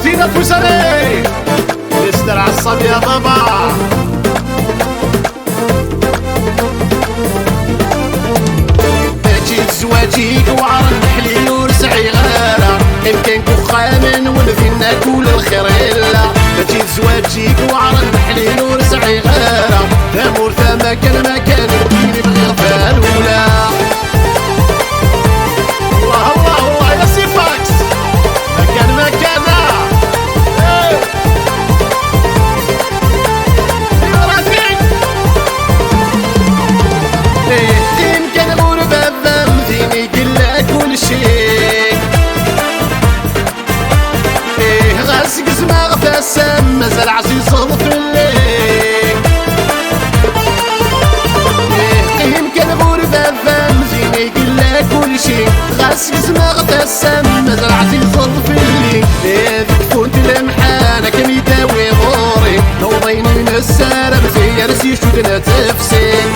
زينة فوزاني مستر عصام يا بابا. زواجيك وعرض حليل ورسعي غالا يمكن كخامن ونفين ناكل الخير إلا باجي زواجيك وعرض حليل ورسعي غالا ثامور ثما كان مكان يديني بالغفال ولا الله الله الله يا سي فاكس مكان مكانا السم مازال عزيز في الليل يمكن غربة فم زيني يقلك كل شي غاسك زماغ السم مازال عزيز في الليل ذيك كنت لمحانة كم يداوي غوري نوضيني من السلام زي رسي شودنا تفسير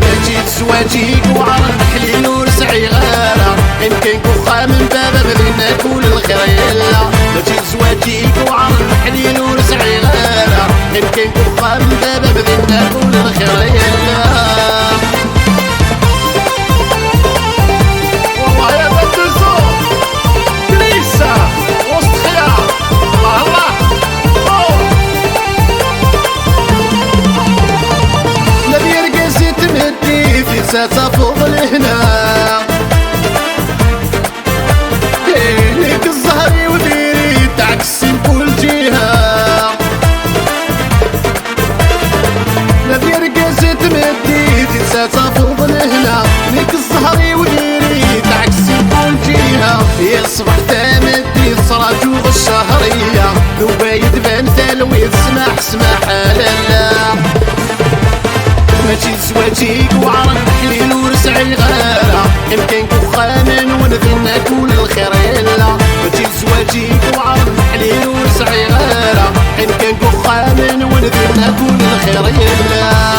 مجيت زواجيك وعرض حليل ورسعي غالا يمكن كوخا من بابا بدينا كل الخير يلا مجيت زواجيك وعرض حليل ورسعي غالا يمكن كوخا من بابا بدينا كل الخير يلا والله يا بنت الزور كنيسة وسط خيار الله الله نبي يرقص يتمدي في ساعة فضل هنا تفضل هنا ليك الزهري وديري تعكسي كل جهة يصبح تمدي صراجوغ الشهرية ذوبايد بان تلويد سماح لالا ماشي زواجيك وعرض حليل ورسعي غالا يمكن كخامن ونذنا كل الخير يلا ماشي زواجيك وعرض حليل ورسعي غالا يمكن كخامن ونذنا كل الخير يلا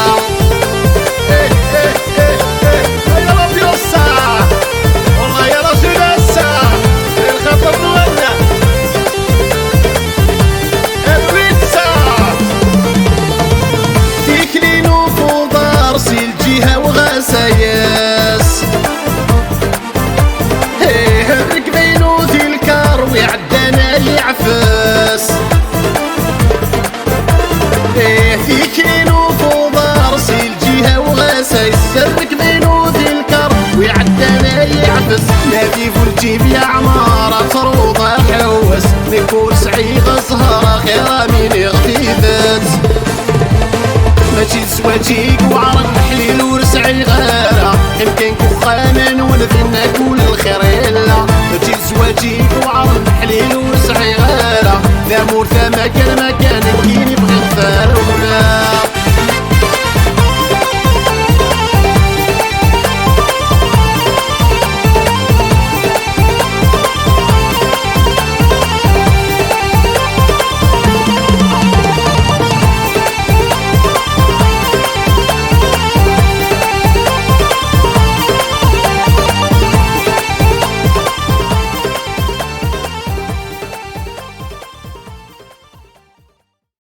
سايس الركبينو ذي الكار ويعدانا يعفس في كيلو فوضى رسي الجهة وغسايس الركبينو ذي الكار ويعدانا يعفس نادي فولجيب يا عمارة تروضة حوس نكور سعيغة زهرة خيرا من اغتيبت ماشي زواجي